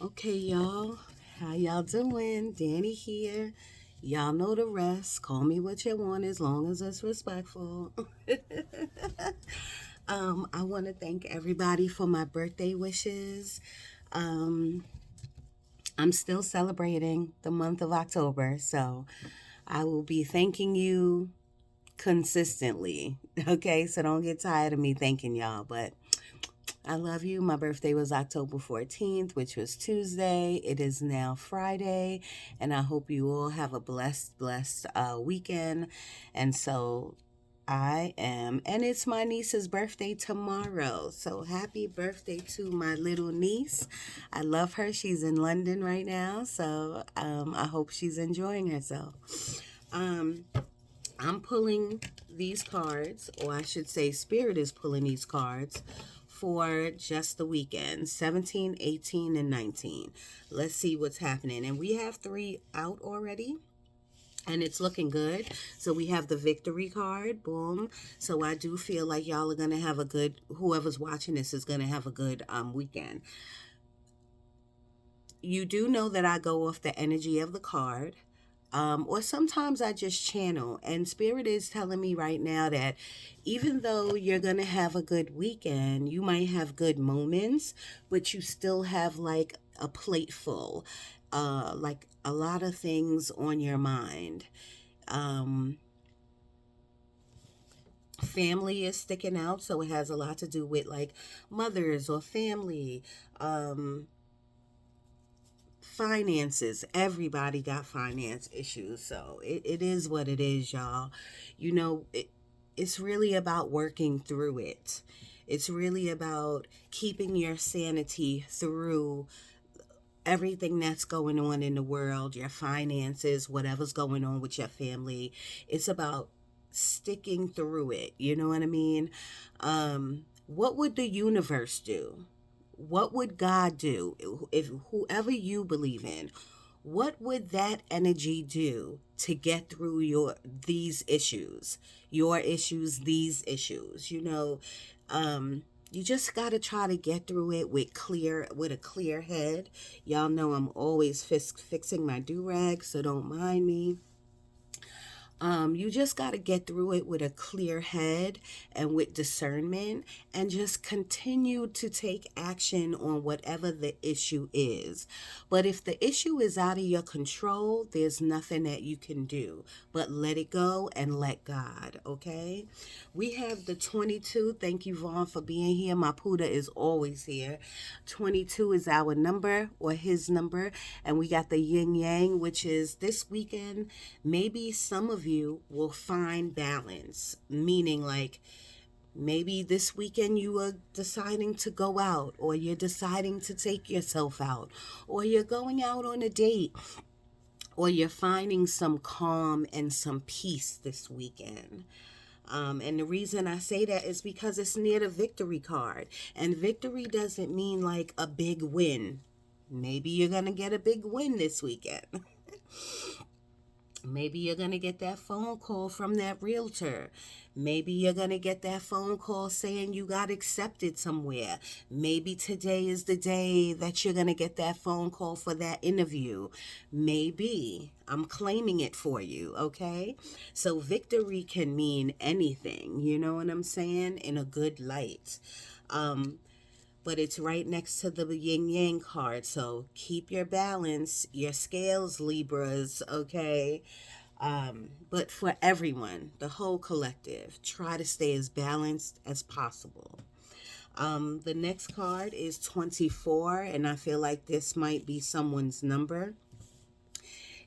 Okay, y'all. How y'all doing? Danny here. Y'all know the rest. Call me what you want as long as it's respectful. I want to thank everybody for my birthday wishes. Um, I'm still celebrating the month of October, so I will be thanking you consistently. Okay, so don't get tired of me thanking y'all, but I love you. My birthday was October 14th, which was Tuesday. It is now Friday, and I hope you all have a blessed weekend. And so and it's my niece's birthday tomorrow. So happy birthday to my little niece. I love her. She's in London right now, so I hope she's enjoying herself. Um, I'm pulling these cards, or I should say, Spirit is pulling these cards for just the weekend 17, 18, and 19. Let's see what's happening. And we have three out already. And it's looking good. So we have the victory card. Boom. So I do feel like y'all are going to have a good, whoever's watching this is going to have a good weekend. You do know that I go off the energy of the card. Or sometimes I just channel. And Spirit is telling me right now that even though you're going to have a good weekend, you might have good moments, but you still have like a plate full, like a lot of things on your mind. Um, Family is sticking out, so it has a lot to do with like mothers or family. Um, Finances, everybody got finance issues, so it is what it is, y'all. It's really about working through it. It's really about keeping your sanity through everything that's going on in the world, your finances, whatever's going on with your family. It's about sticking through it, you know what I mean? What would the universe do? What would God do? If whoever you believe in, what would that energy do to get through your issues, these issues? You just got to try to get through it with a clear head. Y'all know I'm always fixing my do-rag, so don't mind me. You just got to get through it with a clear head and with discernment, and just continue to take action on whatever the issue is. But if the issue is out of your control, there's nothing that you can do but let it go and let God, okay? We have the 22. Thank you, Vaughn, for being here. My Puda is always here. 22 is our number, or his number. And we got the yin yang, which is this weekend. Maybe some of you will find balance, meaning like maybe this weekend you are deciding to go out, or you're deciding to take yourself out, or you're going out on a date, or you're finding some calm and some peace this weekend. And the reason I say that is because it's near the victory card. And victory doesn't mean like a big win. Maybe you're going to get a big win this weekend. Maybe you're going to get that phone call from that realtor. Maybe you're going to get that phone call saying you got accepted somewhere. Maybe today is the day that you're going to get that phone call for that interview. Maybe. I'm claiming it for you, okay? So victory can mean anything, you know what I'm saying? In a good light. But it's right next to the yin yang card. So keep your balance, your scales, Libras, okay? But for everyone, the whole collective, try to stay as balanced as possible. The next card is 24, and I feel like this might be someone's number.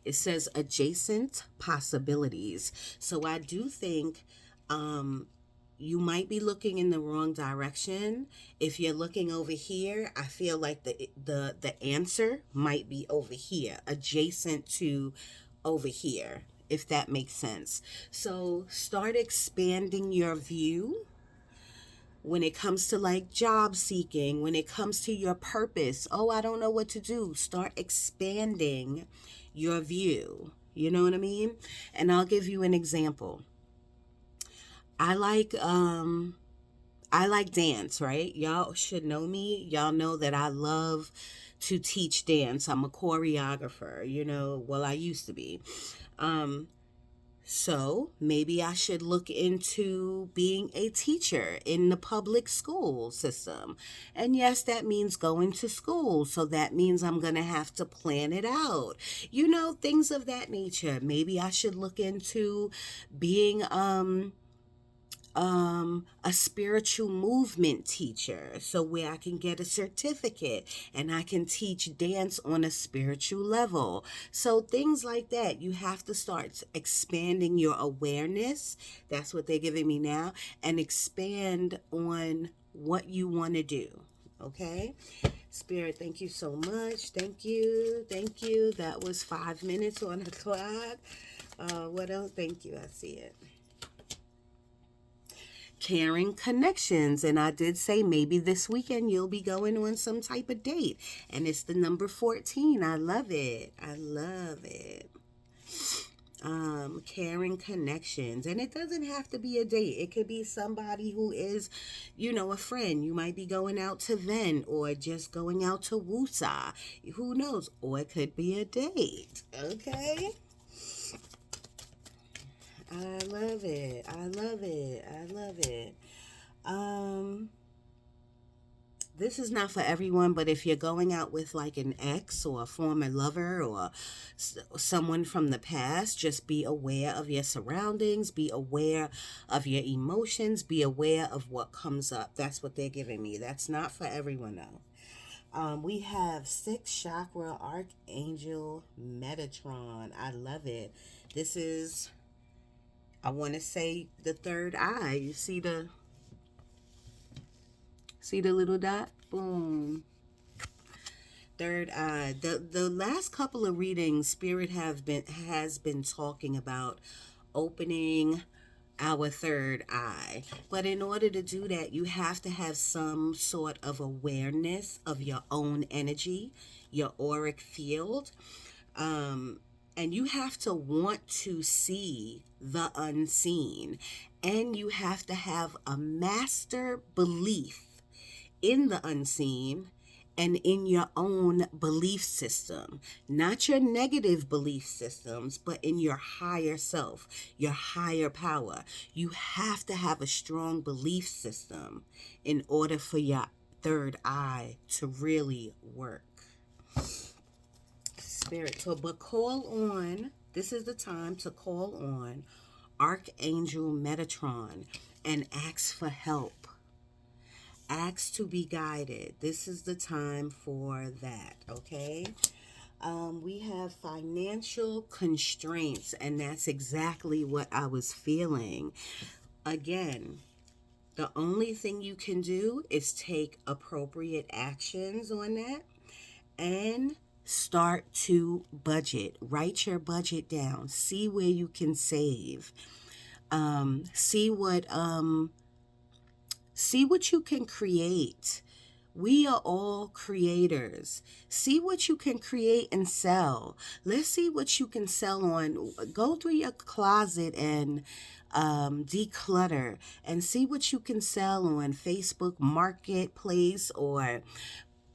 It says adjacent possibilities. So I do think you might be looking in the wrong direction. If you're looking over here, I feel like the answer might be over here, adjacent to over here, if that makes sense. So start expanding your view when it comes to like job seeking, when it comes to your purpose. Oh, I don't know what to do. Start expanding your view. You know what I mean? And I'll give you an example. I like I like dance, right? Y'all should know me. Y'all know that I love to teach dance. I'm a choreographer, well, I used to be. Um, so maybe I should look into being a teacher in the public school system. And yes, that means going to school. So that means I'm going to have to plan it out. Things of that nature. Maybe I should look into being a spiritual movement teacher, so where I can get a certificate and I can teach dance on a spiritual level. So things like that. You have to start expanding your awareness. That's what they're giving me now. And expand on what you want to do. Okay? Spirit, thank you so much. Thank you. Thank you. That was 5 minutes on the clock. What else? Thank you. I see it. Caring connections. And I did say maybe this weekend you'll be going on some type of date. And it's the number 14. I love it. I love it. Caring connections. And it doesn't have to be a date. It could be somebody who is, a friend. You might be going out to vent or just going out to woosah. Who knows? Or it could be a date. Okay? I love it. I love it. I love it. Um, this is not for everyone, but if you're going out with like an ex or a former lover or someone from the past, just be aware of your surroundings, be aware of your emotions, be aware of what comes up. That's what they're giving me. That's not for everyone though. We have sixth chakra archangel Metatron. I love it. This is, I want to say, the third eye. You see the little dot? Boom. Third eye. The last couple of readings, Spirit has been talking about opening our third eye. But in order to do that, you have to have some sort of awareness of your own energy, your auric field. And you have to want to see the unseen. And you have to have a master belief in the unseen and in your own belief system. Not your negative belief systems, but in your higher self, your higher power. You have to have a strong belief system in order for your third eye to really work. Spirit. So, but call on, this is the time to call on Archangel Metatron and ask for help. Ask to be guided. This is the time for that, okay? We have financial constraints, and that's exactly what I was feeling. Again, the only thing you can do is take appropriate actions on that and start to budget. Write your budget down. See where you can save. See what you can create. We are all creators. See what you can create and sell. Let's see what you can sell on. Go through your closet and declutter and see what you can sell on Facebook Marketplace or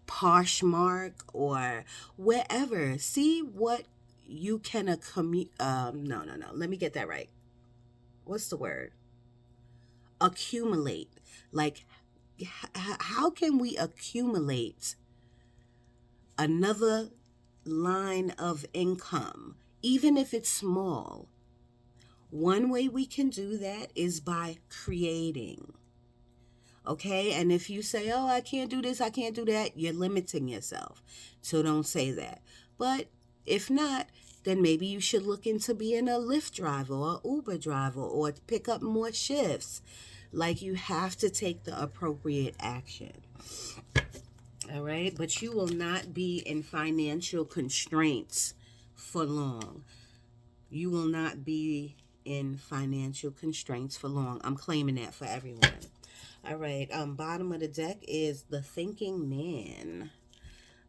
Poshmark or wherever. See what you can no. Let me get that right. What's the word? Accumulate. Like, how can we accumulate another line of income, even if it's small? One way we can do that is by creating. Okay, and if you say, oh, I can't do this, I can't do that, you're limiting yourself. So don't say that. But if not, then maybe you should look into being a Lyft driver or Uber driver or pick up more shifts. Like, you have to take the appropriate action. All right, but you will not be in financial constraints for long. You will not be in financial constraints for long. I'm claiming that for everyone. All right, bottom of the deck is the thinking man.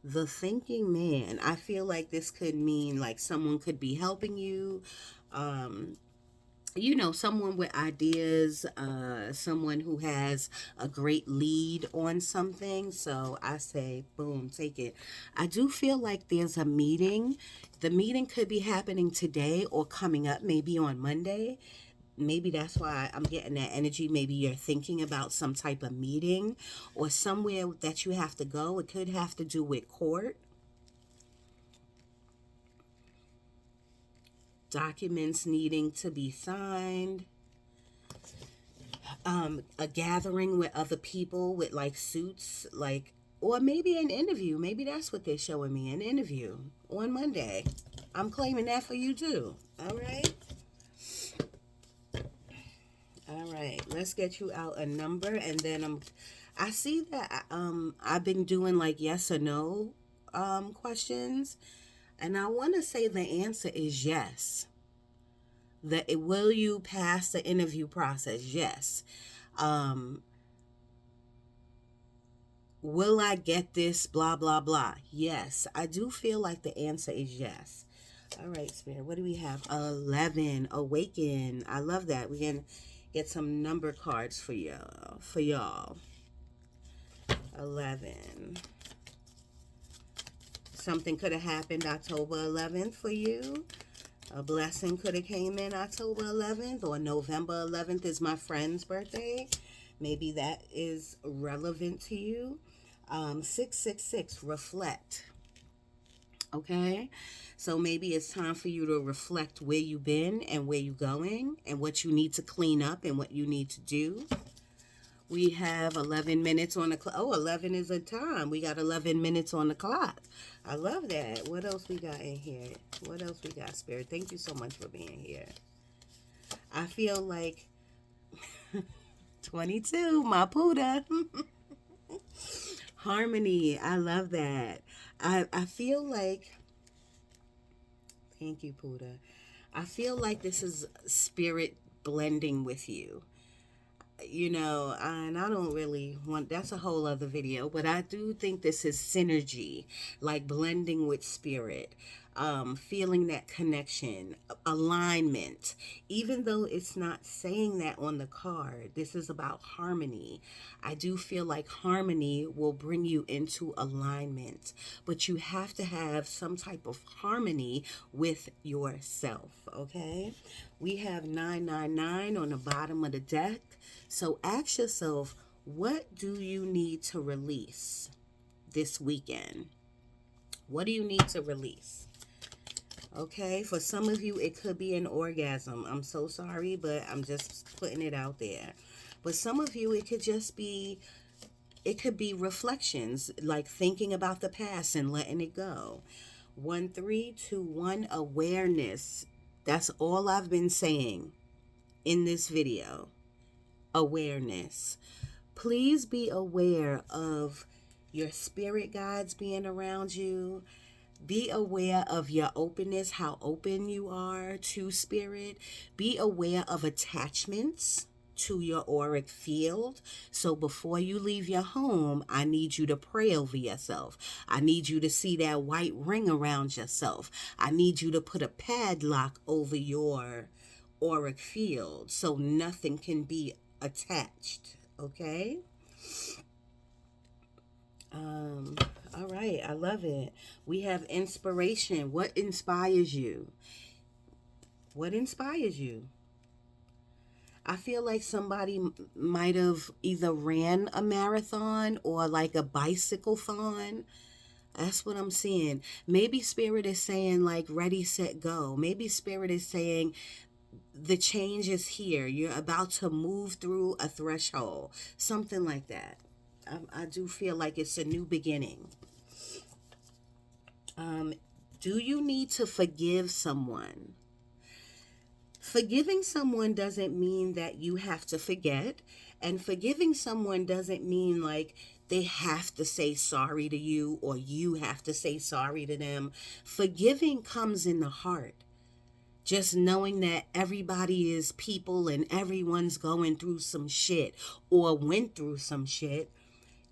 The thinking man. I feel like this could mean like someone could be helping you. someone with ideas, someone who has a great lead on something. So I say, boom, take it. I do feel like there's a meeting. The meeting could be happening today or coming up, maybe on Monday. Maybe that's why I'm getting that energy. Maybe you're thinking about some type of meeting or somewhere that you have to go. It could have to do with court, documents needing to be signed, a gathering with other people with like suits, like, or maybe an interview. Maybe that's what they're showing me, an interview on Monday. I'm claiming that for you too. All right. All right. Let's get you out a number, and then I see that I've been doing like yes or no questions, and I want to say the answer is yes. That it will you pass the interview process? Yes. Um, will I get this? Blah, blah, blah. Yes. I do feel like the answer is yes. All right, Spirit. What do we have? 11. Awaken. I love that. We can get some number cards for y'all. 11. Something could have happened October 11th for you. A blessing could have came in October 11th, or November 11th is my friend's birthday. Maybe that is relevant to you. 666, reflect. Okay? So maybe it's time for you to reflect where you've been and where you're going and what you need to clean up and what you need to do. We have 11 minutes on the clock. Oh, 11 is a time. We got 11 minutes on the clock. I love that. What else we got in here? What else we got, Spirit? Thank you so much for being here. I feel like 22, my Buddha. Harmony. I love that. I feel like, thank you, Buddha. I feel like this is spirit blending with you. And I don't really want, that's a whole other video, but I do think this is synergy, like blending with spirit, feeling that connection, alignment. Even though it's not saying that on the card, this is about harmony. I do feel like harmony will bring you into alignment, but you have to have some type of harmony with yourself, okay? We have 999 on the bottom of the deck. So ask yourself, what do you need to release this weekend? What do you need to release? Okay, for some of you, it could be an orgasm. I'm so sorry, but I'm just putting it out there. But some of you, it could be reflections, like thinking about the past and letting it go. 1321, awareness. That's all I've been saying in this video. Awareness. Please be aware of your spirit guides being around you. Be aware of your openness, how open you are to spirit. Be aware of attachments to your auric field. So before you leave your home, I need you to pray over yourself. I need you to see that white ring around yourself. I need you to put a padlock over your auric field so nothing can be attached. Okay? All right, I love it. We have inspiration. What inspires you? What inspires you? I feel like somebody might have either ran a marathon or like a bicycle thon. That's what I'm seeing. Maybe Spirit is saying like ready, set, go. Maybe Spirit is saying the change is here. You're about to move through a threshold. Something like that. I do feel like it's a new beginning. Do you need to forgive someone? Forgiving someone doesn't mean that you have to forget. And forgiving someone doesn't mean like they have to say sorry to you or you have to say sorry to them. Forgiving comes in the heart. Just knowing that everybody is people and everyone's going through some shit or went through some shit.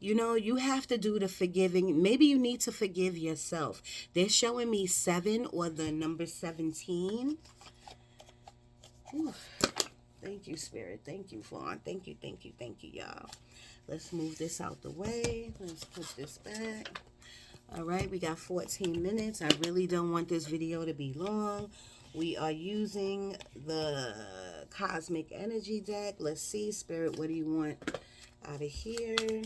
You have to do the forgiving. Maybe you need to forgive yourself. They're showing me 7 or the number 17. Whew. Thank you, Spirit. Thank you, Fawn. Thank you, thank you, thank you, y'all. Let's move this out the way. Let's put this back. All right, we got 14 minutes. I really don't want this video to be long. We are using the Cosmic Energy deck. Let's see, Spirit, what do you want out of here?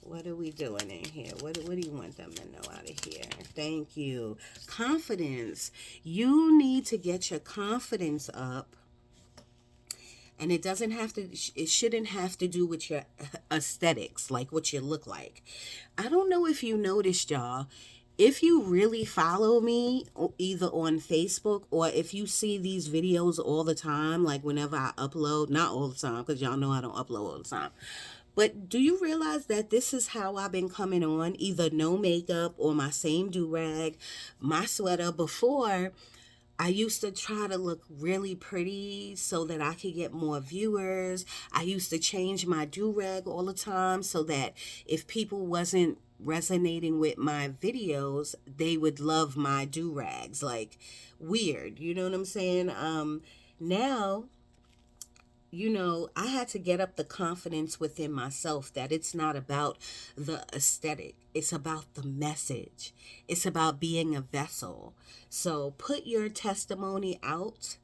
What are we doing in here? What do you want them to know out of here? Thank you. Confidence. You need to get your confidence up. And it doesn't have to, it shouldn't have to do with your aesthetics, like what you look like. I don't know if you noticed, y'all. If you really follow me either on Facebook or if you see these videos all the time, like whenever I upload, not all the time, because y'all know I don't upload all the time. But do you realize that this is how I've been coming on? Either no makeup or my same do-rag, my sweater. Before, I used to try to look really pretty so that I could get more viewers. I used to change my do-rag all the time so that if people wasn't resonating with my videos, they would love my do-rags. Like, weird. You know what I'm saying? Now, I had to get up the confidence within myself that it's not about the aesthetic. It's about the message. It's about being a vessel. So put your testimony out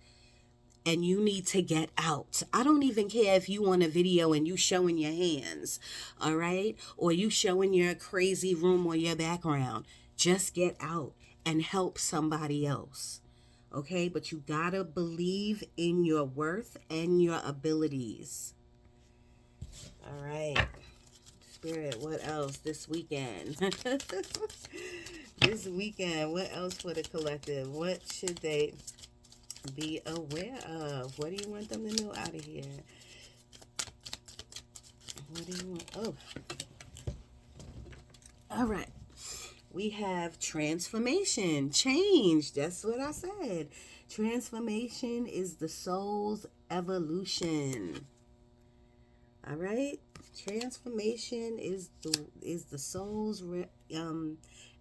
and you need to get out. I don't even care if you want a video and you showing your hands, all right? Or you showing your crazy room or your background. Just get out and help somebody else. Okay, but you gotta believe in your worth and your abilities. All right, Spirit, what else this weekend? This weekend, what else for the collective? What should they be aware of? What do you want them to know out of here? What do you want? Oh, all right. We have transformation, change. That's what I said. Transformation is the soul's evolution. All right? Transformation is the soul's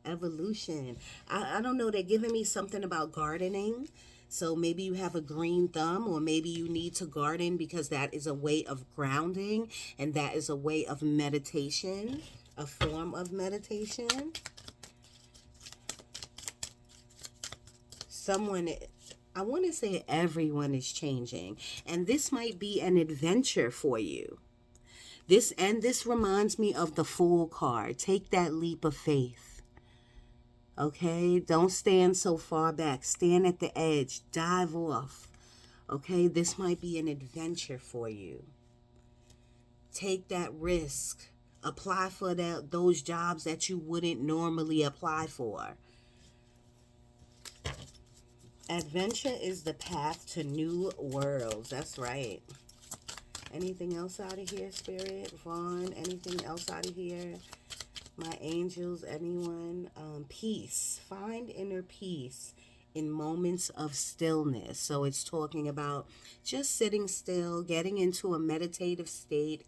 evolution. I don't know. They're giving me something about gardening. So maybe you have a green thumb, or maybe you need to garden because that is a way of grounding and that is a way of meditation, a form of meditation. I want to say everyone is changing, and this might be an adventure for you. This reminds me of the Fool card. Take that leap of faith. Okay? Don't stand so far back. Stand at the edge. Dive off. Okay? This might be an adventure for you. Take that risk. Apply for those jobs that you wouldn't normally apply for. Adventure is the path to new worlds. That's right. Anything else out of here, Spirit? Vaughn, anything else out of here? My angels, anyone? Peace. Find inner peace in moments of stillness. So it's talking about just sitting still, getting into a meditative state.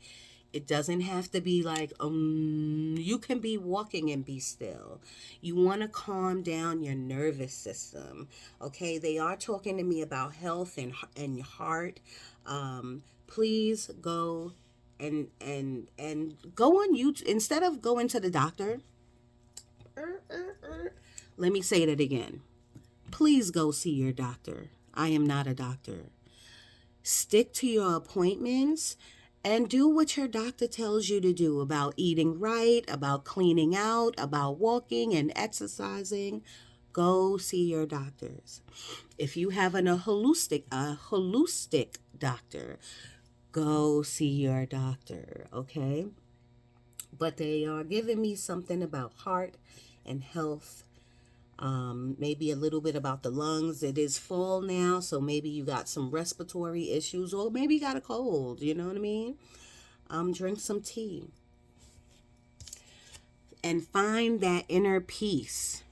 It doesn't have to be like, you can be walking and be still. You want to calm down your nervous system. Okay, they are talking to me about health and your heart. Please go and go on YouTube. Instead of going to the doctor, let me say that again. Please go see your doctor. I am not a doctor. Stick to your appointments and do what your doctor tells you to do about eating right, about cleaning out, about walking and exercising. Go see your doctors. If you have a holistic doctor, go see your doctor, okay? But they are giving me something about heart and health. Maybe a little bit about the lungs. It is fall now, so maybe you got some respiratory issues, or maybe you got a cold, you know what I mean? Drink some tea. And find that inner peace.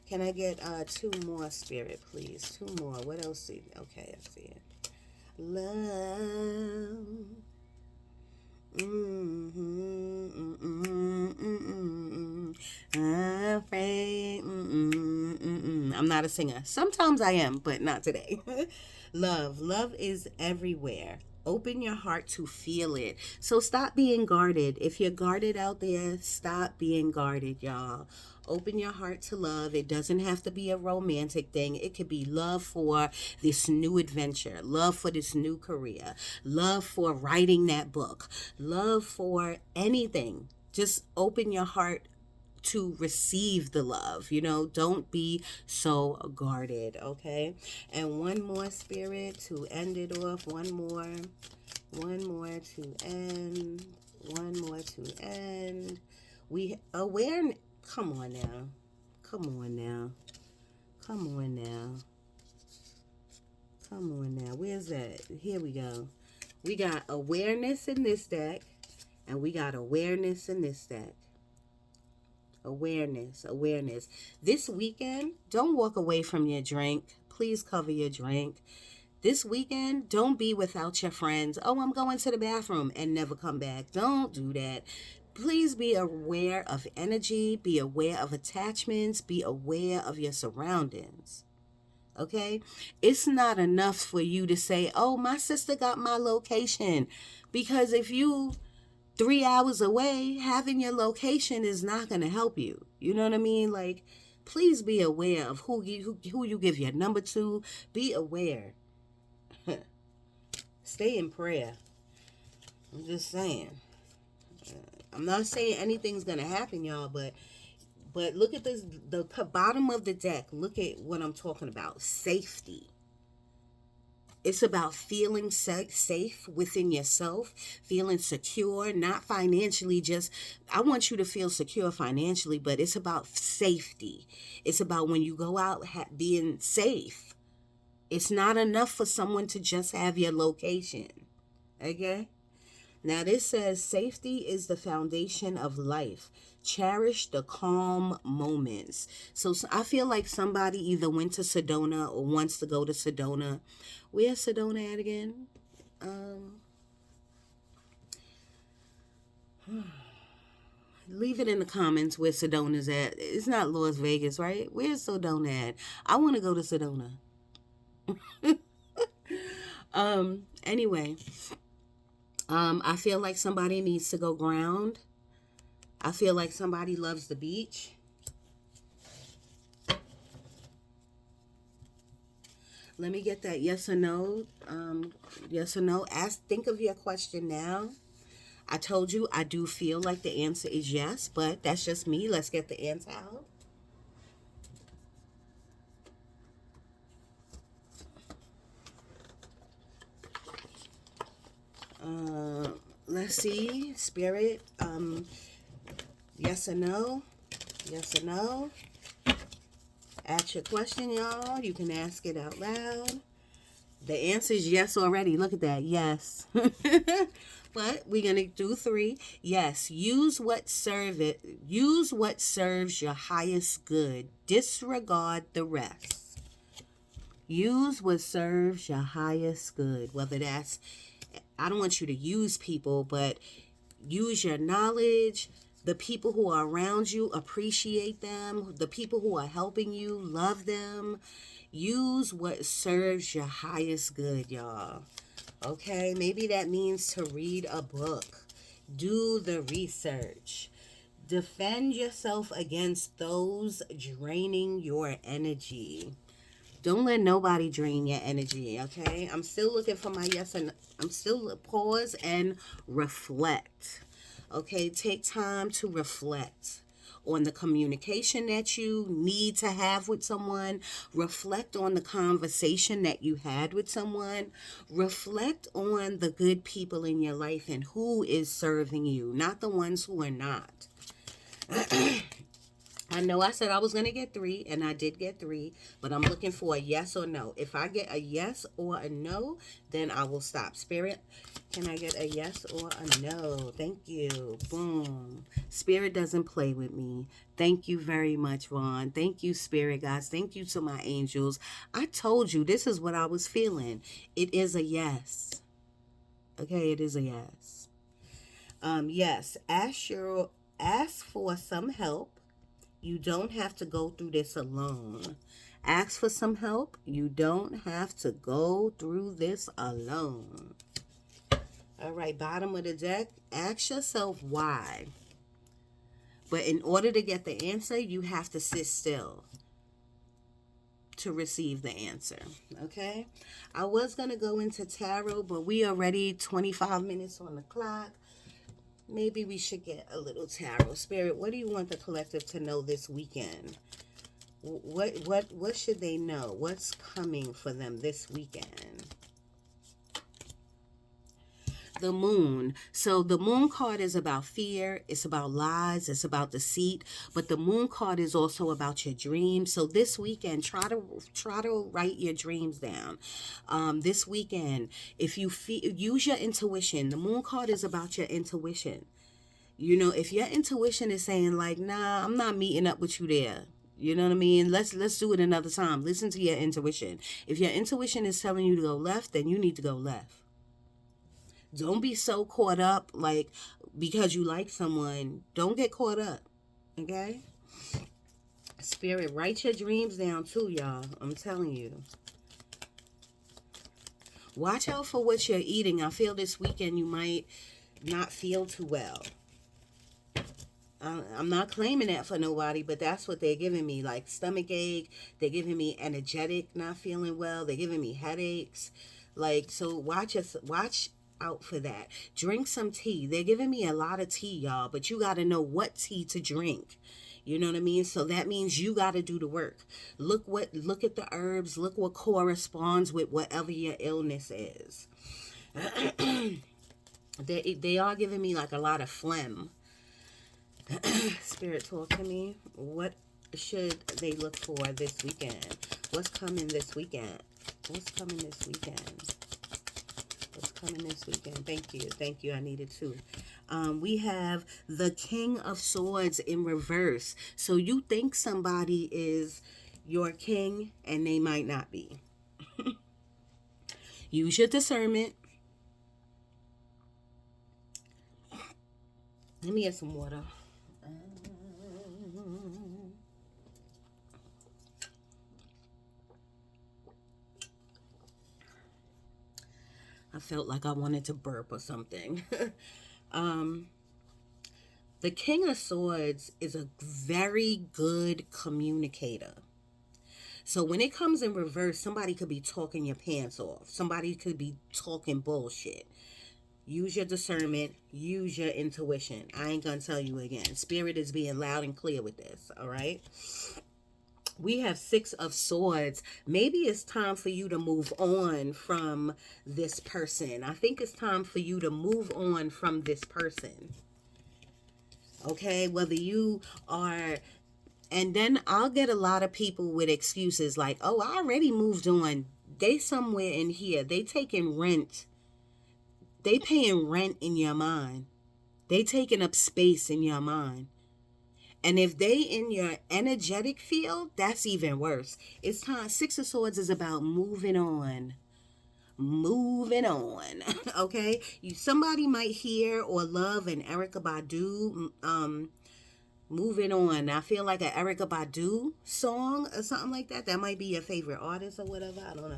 Can I get 2 more, Spirit, please? 2 more. What else? Okay, I see it. Love. Afraid. I'm not a singer. Sometimes I am, but not today. Love. Love is everywhere. Open your heart to feel it. So stop being guarded. If you're guarded out there, stop being guarded, y'all. Open your heart to love. It doesn't have to be a romantic thing. It could be love for this new adventure, love for this new career, love for writing that book, love for anything. Just open your heart to receive the love. Don't be so guarded, okay? And one more, spirit, to end it off. One more to end. One more to end. We awareness. Come on now. Come on now. Come on now. Come on now. Where's that? Here we go. We got awareness in this deck, and we got awareness in this deck. Awareness. This weekend, don't walk away from your drink. Please cover your drink. This weekend, don't be without your friends. Oh, I'm going to the bathroom and never come back. Don't do that. Please be aware of energy. Be aware of attachments. Be aware of your surroundings. Okay? It's not enough for you to say, oh, my sister got my location. Because if you 3 hours away, having your location is not going to help you. You know what I mean? Like, please be aware of who you give your number to. Be aware. Stay in prayer. I'm just saying. I'm not saying anything's going to happen, y'all, but look at this, the bottom of the deck. Look at what I'm talking about. Safety. It's about feeling safe within yourself, feeling secure, not financially. I want you to feel secure financially, but it's about safety. It's about when you go out being safe. It's not enough for someone to just have your location. Okay? Now this says safety is the foundation of life. Cherish the calm moments. So I feel like somebody either went to Sedona or wants to go to Sedona. Where's Sedona at again? Leave it in the comments where Sedona's at. It's not Las Vegas, right? Where's Sedona at? I want to go to Sedona. Anyway. I feel like somebody needs to go ground. I feel like somebody loves the beach. Let me get that yes or no. Yes or no. Think of your question now. I told you I do feel like the answer is yes, but that's just me. Let's get the answer out. Let's see, spirit. Yes or no? Yes or no? Ask your question, y'all. You can ask it out loud. The answer is yes already. Look at that. Yes. But we're going to do 3. Yes. Use what serves your highest good. Disregard the rest. Use what serves your highest good. Whether that's, I don't want you to use people, but use your knowledge. The people who are around you, appreciate them. The people who are helping you, love them. Use what serves your highest good, y'all. Okay? Maybe that means to read a book. Do the research. Defend yourself against those draining your energy. Don't let nobody drain your energy, okay? I'm still looking for my yes and I'm still pause and reflect. Okay, take time to reflect on the communication that you need to have with someone. Reflect on the conversation that you had with someone. Reflect on the good people in your life and who is serving you, not the ones who are not. I know I said I was going to get 3, and I did get 3, but I'm looking for a yes or no. If I get a yes or a no, then I will stop. Spirit, can I get a yes or a no? Thank you. Boom. Spirit doesn't play with me. Thank you very much, Vaughn. Thank you, Spirit, guys. Thank you to my angels. I told you this is what I was feeling. It is a yes. Okay, it is a yes. Yes. Ask for some help. You don't have to go through this alone. Ask for some help. You don't have to go through this alone. All right, bottom of the deck, ask yourself why. But in order to get the answer, you have to sit still to receive the answer. Okay? I was going to go into tarot, but we already 25 minutes on the clock. Maybe we should get a little tarot. Spirit, what do you want the collective to know this weekend? What should they know? What's coming for them this weekend? The moon. So the moon card is about fear, it's about lies, it's about deceit, but the moon card is also about your dreams. So this weekend, try to write your dreams down. This weekend, if you use your intuition. The moon card is about your intuition. You know, if your intuition is saying like, nah, I'm not meeting up with you there. You know what I mean? Let's do it another time. Listen to your intuition. If your intuition is telling you to go left, then you need to go left. Don't be so caught up, like, because you like someone. Don't get caught up, okay? Spirit, write your dreams down too, y'all. I'm telling you. Watch out for what you're eating. I feel this weekend you might not feel too well. I'm not claiming that for nobody, but that's what they're giving me. Like stomach ache. They're giving me energetic, not feeling well. They're giving me headaches. Like, so watch out for that. Drink some tea. They're giving me a lot of tea, y'all, but you got to know what tea to drink. You know what I mean? So that means you got to do the work. Look at the herbs. Look what corresponds with whatever your illness is. They are giving me like a lot of phlegm. Spirit, talk to me. What should they look for this weekend? What's coming this weekend? What's coming this weekend? What's coming this weekend? Thank you. Thank you. I needed to. We have the King of Swords in reverse. So you think somebody is your king and they might not be. Use your discernment. Let me get some water. I felt like I wanted to burp or something. The King of Swords is a very good communicator. So when it comes in reverse, somebody could be talking your pants off. Somebody could be talking bullshit. Use your discernment. Use your intuition. I ain't gonna tell you again. Spirit is being loud and clear with this, all right? We have Six of Swords. Maybe it's time for you to move on from this person. I think it's time for you to move on from this person. Okay, whether you are... And then I'll get a lot of people with excuses like, oh, I already moved on. They somewhere in here. They taking rent. They paying rent in your mind. They taking up space in your mind. And if they in your energetic field, that's even worse. It's time. Six of Swords is about moving on. Moving on. Okay? Somebody might hear or love an Erykah Badu moving on. I feel like an Erykah Badu song or something like that. That might be your favorite artist or whatever. I don't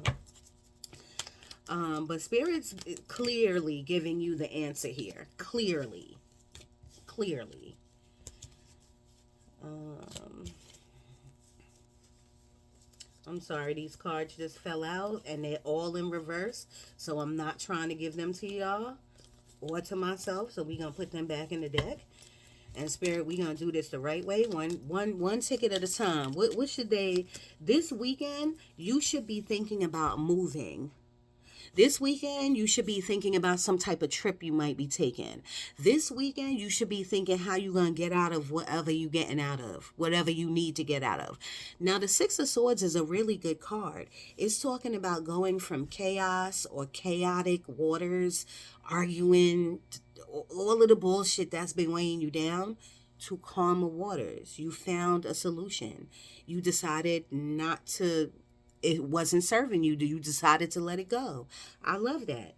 know. But Spirit's clearly giving you the answer here. Clearly. I'm sorry, these cards just fell out and they're all in reverse. So I'm not trying to give them to y'all or to myself. So we're going to put them back in the deck. And Spirit, we're going to do this the right way. One ticket at a time. What should they... This weekend, you should be thinking about moving. This weekend, you should be thinking about some type of trip you might be taking. This weekend, you should be thinking how you're going to get out of whatever you're getting out of, whatever you need to get out of. Now, the Six of Swords is a really good card. It's talking about going from chaos or chaotic waters, arguing, all of the bullshit that's been weighing you down, to calmer waters. You found a solution. You decided not to... It wasn't serving you. You decided to let it go. I love that.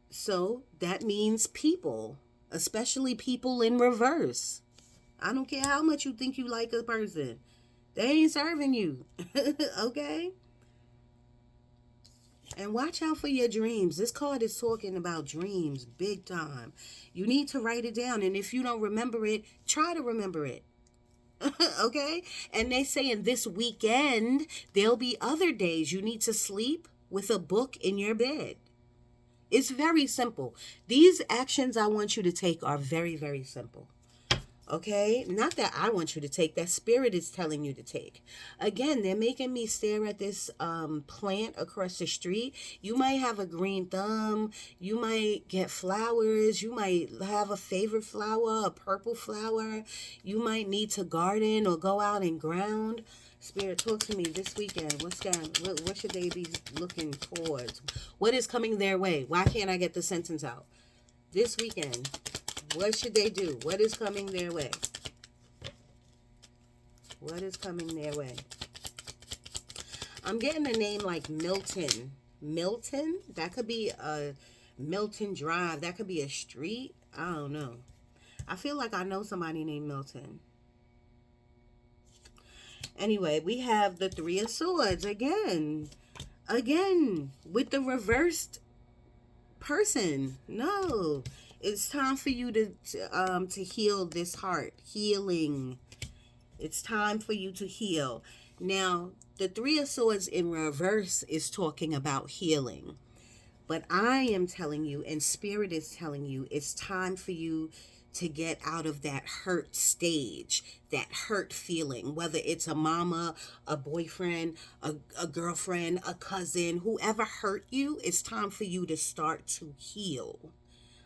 So that means people, especially people in reverse. I don't care how much you think you like a person. They ain't serving you. Okay? And watch out for your dreams. This card is talking about dreams big time. You need to write it down. And if you don't remember it, try to remember it. Okay? And they saying this weekend, there'll be other days you need to sleep with a book in your bed. It's very simple. These actions I want you to take are very, very simple. Okay? Not that I want you to take, that spirit is telling you to take. Again, they're making me stare at this plant across the street. You might have a green thumb. You might get flowers. You might have a favorite flower, a purple flower. You might need to garden or go out and ground. Spirit, talk to me this weekend. What should they be looking towards? What is coming their way? Why can't I get the sentence out? This weekend, what should they do? What is coming their way? What is coming their way? I'm getting a name like Milton. Milton? That could be a Milton Drive. That could be a street. I don't know. I feel like I know somebody named Milton. Anyway, we have the Three of Swords again. Again, with the reversed person. No. It's time for you to heal this heart. Healing. It's time for you to heal. Now, the Three of Swords in reverse is talking about healing. But I am telling you, and Spirit is telling you, it's time for you to get out of that hurt stage, that hurt feeling, whether it's a mama, a boyfriend, a girlfriend, a cousin, whoever hurt you, it's time for you to start to heal.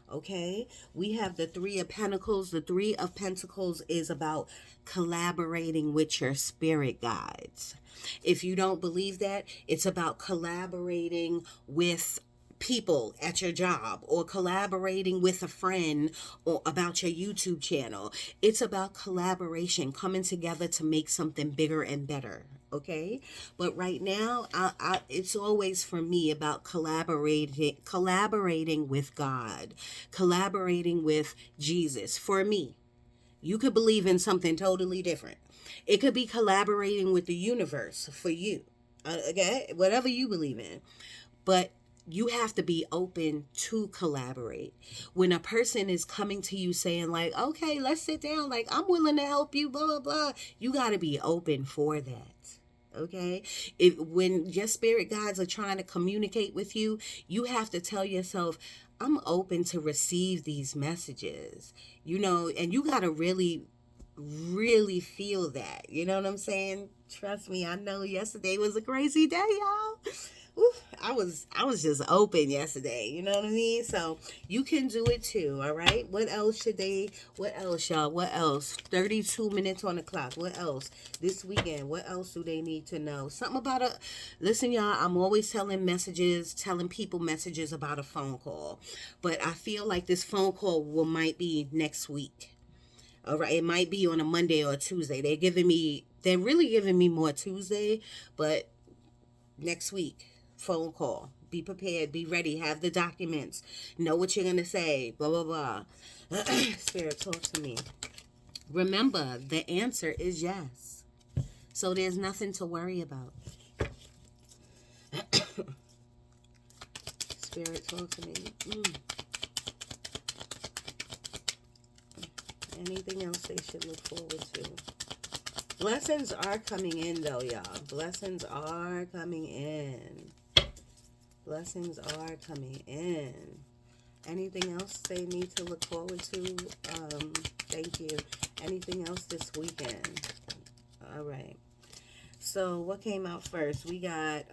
Okay, we have the Three of Pentacles. The Three of Pentacles is about collaborating with your spirit guides. If you don't believe that, it's about collaborating with people at your job or collaborating with a friend or about your YouTube channel. It's about collaboration, coming together to make something bigger and better. Okay, but right now, it's always for me about collaborating with God, collaborating with Jesus. For me, you could believe in something totally different. It could be collaborating with the universe for you. Okay, whatever you believe in, but you have to be open to collaborate. When a person is coming to you saying like, okay, let's sit down, like I'm willing to help you, blah, blah, blah, you got to be open for that. Okay, when your spirit guides are trying to communicate with you, you have to tell yourself, I'm open to receive these messages, and you got to really, really feel that. You know what I'm saying? Trust me, I know yesterday was a crazy day, y'all. Ooh, I was just open yesterday, you know what I mean? So you can do it too, all right? What else, y'all? What else? 32 minutes on the clock. What else? This weekend, what else do they need to know? Something about listen, y'all, I'm always telling people messages about a phone call. But I feel like this phone call might be next week. All right, it might be on a Monday or a Tuesday. They're really giving me more Tuesday, but next week. Phone call. Be prepared. Be ready. Have the documents. Know what you're going to say. Blah, blah, blah. Spirit, talk to me. Remember, the answer is yes. So there's nothing to worry about. Spirit, talk to me. Anything else they should look forward to? Blessings are coming in, though, y'all. Blessings are coming in. Blessings are coming in. Anything else they need to look forward to? Thank you. Anything else this weekend? All right. So what came out first? We got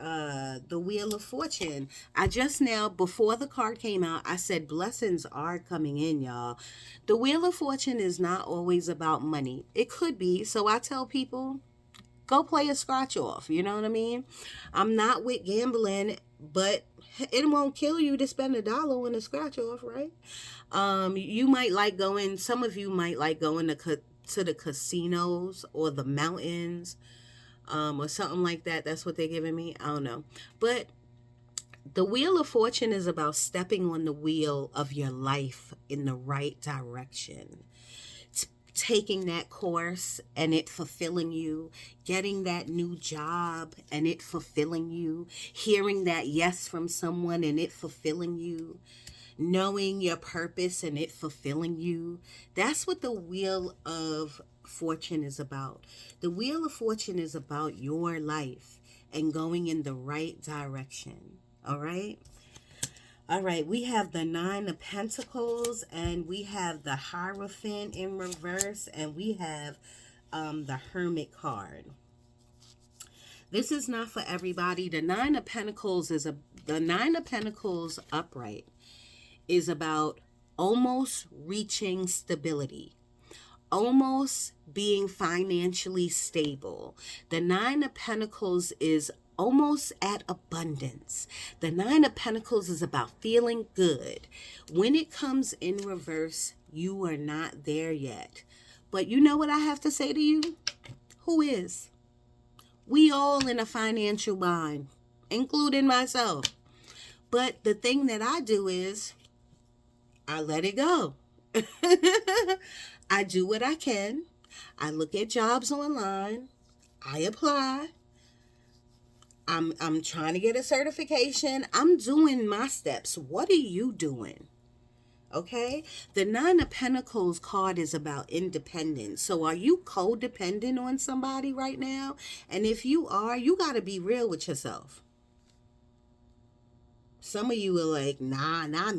the Wheel of Fortune. I just now, before the card came out, I said blessings are coming in, y'all. The Wheel of Fortune is not always about money. It could be. So I tell people, go play a scratch off. You know what I mean? I'm not with gambling, but it won't kill you to spend $1 on a scratch off, right? You might like going, some of you might like going to the casinos or the mountains, or something like that. That's what they're giving me. I don't know. But the Wheel of Fortune is about stepping on the wheel of your life in the right direction. taking that course and it fulfilling you, getting that new job and it fulfilling you, hearing that yes from someone and it fulfilling you, knowing your purpose and it fulfilling you. That's what the Wheel of Fortune is about. The Wheel of Fortune is about your life and going in the right direction. All right? All right, we have the Nine of Pentacles, and we have the Hierophant in reverse, and we have the Hermit card. This is not for everybody. The Nine of Pentacles upright is about almost reaching stability, almost being financially stable. The Nine of Pentacles is almost at abundance. The Nine of Pentacles is about feeling good. When it comes in reverse, you are not there yet. But you know what I have to say to you? Who is? We all in a financial bind, including myself. But the thing that I do is I let it go. I do what I can. I look at jobs online. I apply. I'm trying to get a certification. I'm doing my steps. What are you doing? Okay? The Nine of Pentacles card is about independence. So are you codependent on somebody right now? And if you are, you got to be real with yourself. Some of you are like, nah, not me.